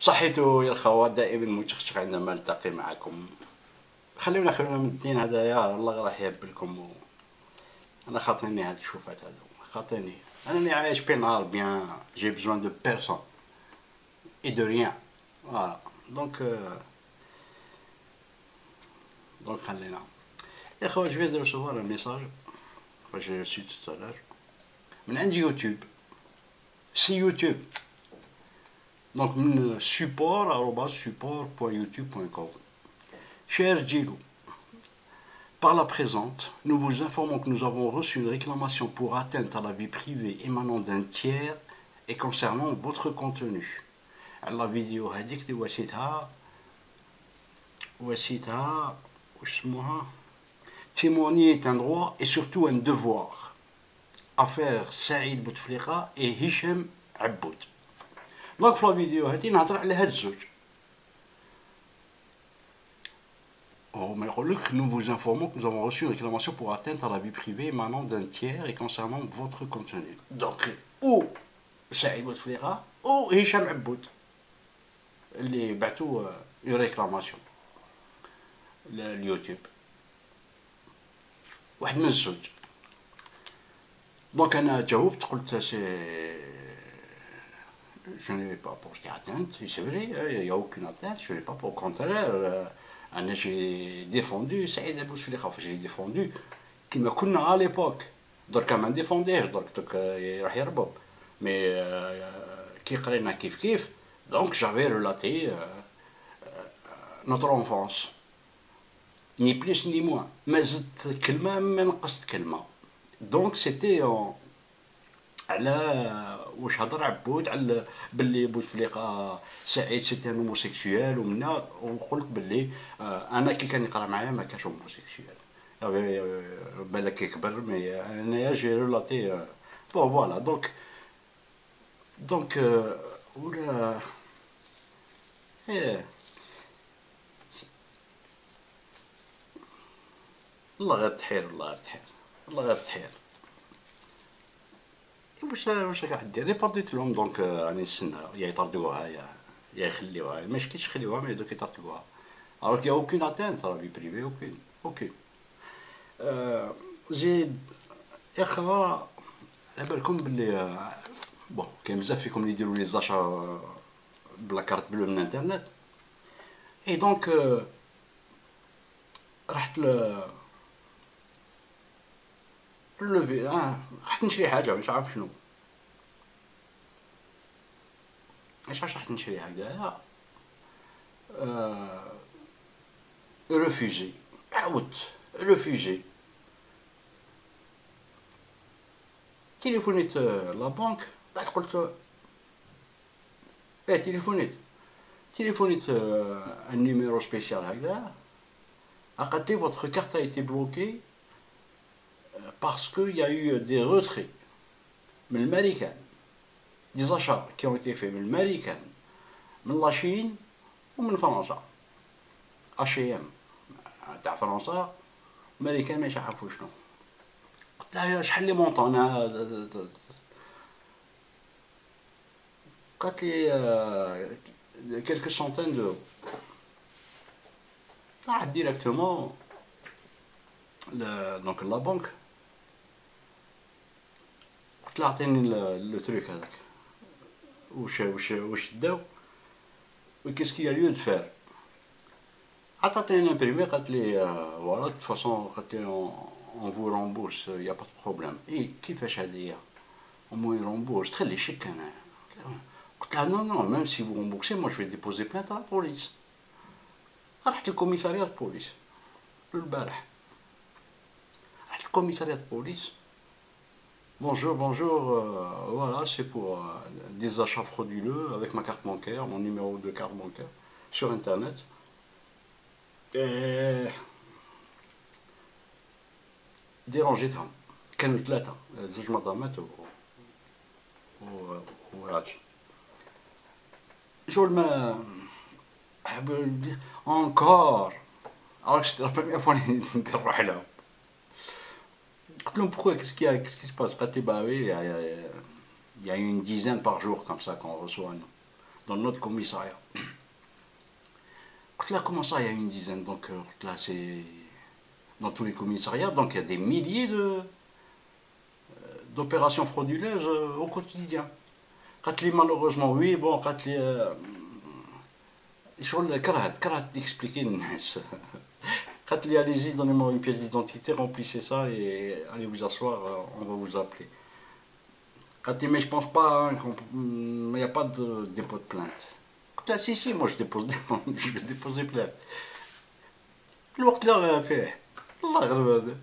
صحيتو يا الخوات، دائما متشخشخ عندما نلتقي معكم. خلونا من الدين هذايا، الله راح يهبلكم. انا خاطيني هاد الشوفات هادو، خاطيني انني عايش بين نهار بيان، جي بزوان دو بيرسون اي دو ريان. فوالا دونك خلينا يا خويا. جو فيان دو ريسيفوار ان ميساج j'ai reçu tout à l'heure من عند يوتيوب. سي يوتيوب donc من support@support.youtube.com. Cher Gilou, par la présente, nous vous informons que nous avons reçu une réclamation pour atteinte à la vie privée émanant d'un tiers et concernant votre contenu. La vidéo هذيك اللي واسيتها واش اسمها témoigner est un droit et surtout un devoir. Affaire Saïd Bouteflika et Hicham Aboud. Donc في la vidéo هذه نهضر على هاد الزوج. ما يقول لك nous vous informons que nous avons reçu une réclamation pour atteinte à la vie privée émanant d'un tiers et concernant votre contenu. Donc ou Saïd Bouteflika ou Hicham Aboud اللي بعثوا une réclamation لليوتيوب. واحد من الزوج. دونك انا جاوبت قلت je n'ai pas porté atteinte, c'est vrai, il n'y a aucune atteinte, je n'ai pas, au contraire, j'ai défendu Saïd Bouteflika, j'ai défendu كما كنا à l'époque. دركا ما نديفونديهش، درك راح يربط، مي كي قرينا كيف دونك j'avais relaté notre enfance. ni plus ni moins. ما زدت كلمة ما نقصت كلمة. دونك سيتي على واش هضر عبود على باللي بوتفليقة سعيد سيتي ان هوموسيكسيوال، ومنا وقلت باللي انا كي كان يقرا معايا ما كانش هوموسيكسيوال. بالك يكبر، مي انايا جي ريلاتي بون فوالا. دونك ولا الله غير تحير، الله غير تحير، الله غير تحير. واش راح دير؟ ريبارديت لهم. دونك راني نستنى يا يطردوها يا يخليوها. ما يشكيش يخليوها، مي دوك يطردوها. alors qu'il y a aucune atteinte à la vie privée, aucune. زيد يا خا على بالكم بلي بون كاين بزاف فيكم اللي يديروا لي زاشا بلا كارت بلو من الانترنت. اي دونك رحت لوفي رحت نشري حاجه، مش عارف شنو، ايش رحت نشري حاجه ريفوجي. عاودت ريفوجي. تليفونيت لا بنك، بعد قلت تليفونيت un numéro spécial هكذا. Arrêtez, votre carte a été bloquée parce qu'il y a eu des retraits من الأمريكان، des achats qui ont été faits من الأمريكان، من لا شين ومن فرنسا. H&M تاع فرنسا، الأمريكان ما يعرفوا شنو. قلت لها شحال لي مونطون؟ قالت لي quelques centaines d'euros. راحت ديريكتومون دونك لا بنك. قلت لها عطيني لو تروك هذاك واش داو وكيس كي ليو دو فير. عطاتني امبريمي، قالت لي فوالا دو فاصون، قالت لي اون فو رومبورس يا با دو بروبليم. اي كيفاش هاديا اون مو رومبورس؟ تخلي شك. انا قلت لها نو ميم سي فو رومبورسي مو جو في ديبوزي بلانت على البوليس. رحت للكوميساريات البوليس البارح. رحت للكوميساريات البوليس. Bonjour, voilà, c'est pour des achats frauduleux avec ma carte bancaire, mon numéro de carte bancaire sur internet. Et ديرونجيتهم، كانوا ثلاثة، زوج مدامات وراجل. شغل ما encore. Alors c'était la première fois que نروح لهم. قلت لهم pourquoi, qu'est-ce qui se passe? قالت لي bah oui, il y a une dizaine par jour comme ça qu'on reçoit nous dans notre commissariat. Là, comment ça, il y a une dizaine? Donc, là, c'est dans tous les commissariats, donc il y a des milliers d'opérations frauduleuses au quotidien. Quand les malheureusement, oui, bon, quand les. شغل كرهت d'expliquer الناس. Quand il y a allez-y, donnez-moi une pièce d'identité, remplissez ça et allez vous asseoir, on va vous appeler. Quand il mais je pense pas, hein, il n'y a pas de dépôt de plainte. Là, si, moi je dépose je vais déposer plainte. الوقت اللي راه فيه الله غالب هذا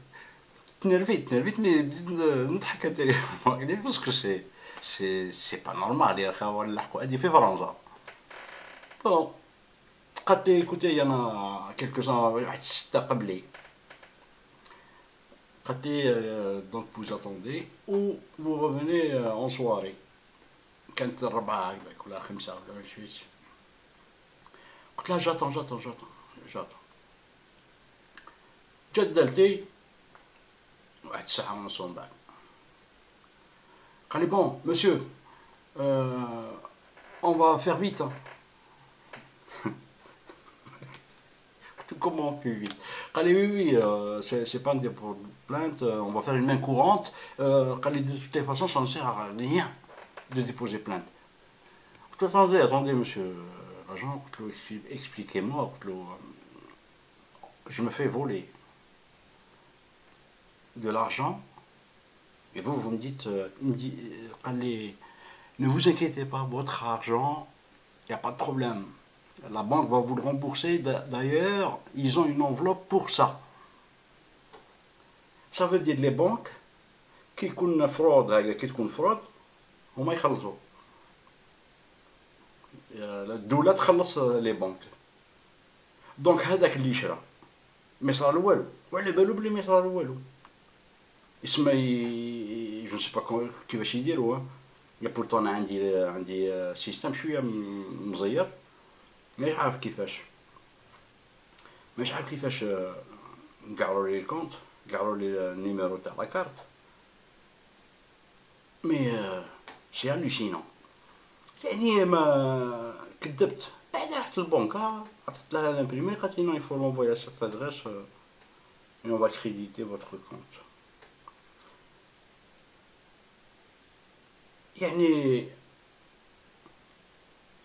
تنرفيت مي بديت نضحك على باسكو سي با نورمال يا خا نلحقوا هادي في فرنسا. بون قالت لي écoutez انا quelques-uns واحد 6 قبلي قالت لي donc vous attendez ou vous revenez en soirée. كانت 4 هكذاك ولا 5 ولا شويش. قلت لها j'attends. جات دالتي واحد الساعة ونص من بعد قال لي بون مسيو on va faire vite hein. Comment plus vite? قال لي oui, c'est pas un dépôt de plainte, on va faire une main courante. قال لي de toutes les façons ça ne sert à rien de déposer plainte. قلت له attendez monsieur l'agent, قلت له expliquez-moi, قلت له je me fais voler de l'argent et vous me dites, ne vous inquiétez pas, votre argent, il n'y a pas de problème. La banque va vous le rembourser. D'ailleurs, ils ont une enveloppe pour ça. Ça veut dire les banques, qui يكون fraude, qui تكون fraude, هما يخلصوا. الدولة تخلص les banques. دونك هذاك اللي شرا ما يصرالو والو، وعلى بالو بلي ما يصرالو والو. اسمه جو نسي با كيفاش يديروا. يا بورتو انا عندي سيستم شويه مزير، مانيش عارف كيفاش نقعروا لي الكونت، قعروا لي النيميرو تاع لا كارت. مي سي هالوسينون، يعني ما كذبت. بعد رحت للبنك عطيت لها لامبريمي، قالت لي نو يفو لونفوي ا سيت ادريس et on va créditer votre compte. يعني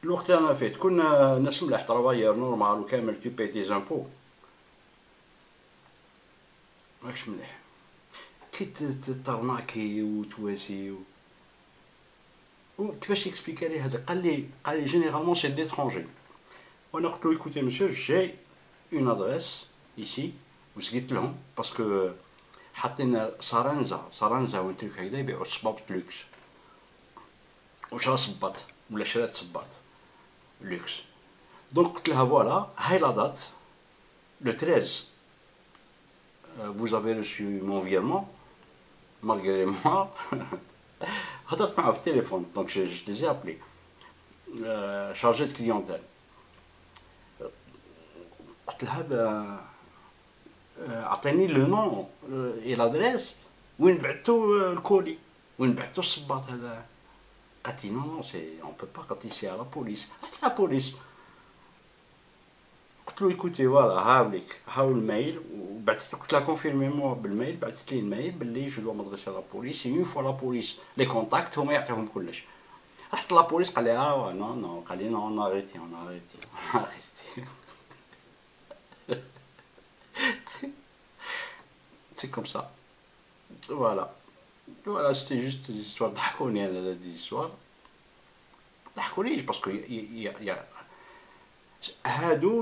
الوقت اللي انا فيه كنا ناس ملاح ترافايور نورمال وكامل تو باي دي زامبو، ماكش مليح كي تطرناكي وتواسي وكيفاش يكسبليكا لي هذا. قال لي جينيرالمون سي ديترونجي. وانا قلت له ايكوتي مسيو جي اون ادريس ايسي، وسقيت لهم باسكو حاطين سارانزا وانت هكذا يبيعوا صبابط لوكس، وشرا صباط ولا شرات صباط لوكس. دونك قلت لها فوالا هاي لا دات لو 13 vous avez reçu mon virement malgré moi. هضرت معاه في التليفون دونك je les ai appelés chargé de clientèle. قلت لها اعطيني لو نون اي لادريس وين بعتو الكولي، وين بعتو الصباط هذا. قالت لي نو سي اون بو با، قالت لي سي على بوليس. قالت لا بوليس. قلت له ايكوتي فوالا هاو المايل، وبعثت قلت لها كونفيرمي موا بالمايل، بعثت لي المايل باللي جو دو مدرسه لا بوليس، اون فوا لا بوليس لي كونتاكت هما يعطيهم كلش. رحت لا بوليس قال لي نو قال لي نو اريتي سي كوم سا. Voilà, c'était juste des histoires ضحكوني انا des histoires ضحكونيش باسكو il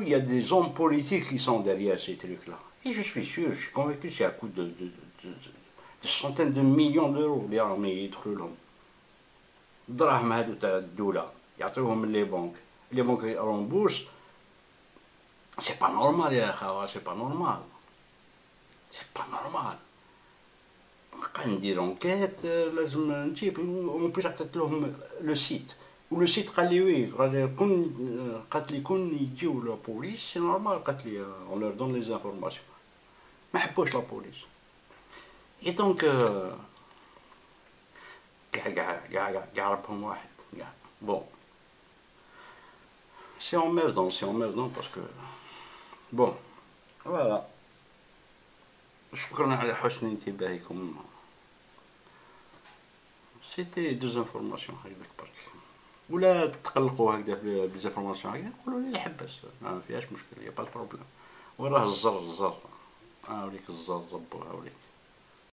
y a des hommes politiques qui sont derrière ces trucs-là. Et je suis sûr, je suis convaincu que c'est à coût de centaines de millions d'euros اللي راهم يدخلوا لهم. الدراهم هادو تاع الدولة يعطيوهم لي بنك رومبورس. سي با نورمال يا خاوا، سي با نورمال. ندير انكيت، لازم نجيب اون بليس عطيت لهم لو سيت، ولو سيت قال لي وي، قالت لي كون يجيو لا بوليس سي نورمال، قالت لي اون لور دون لي زانفورماسيون. ما حبوش لا بوليس. اي دونك كاع ربهم واحد كاع. بون سي emmerdant باسكو بون فوالا. شكرا على حسن انتباهكم. سيتي دو زانفورماسيون هكذاك برك، ولا تقلقوا هكذا بزانفورماسيون هكذا قولوا لي لحباس ما فيهاش مشكل، يا با بروبليم. وراه الزر هاوليك الزر ربو هاوليك.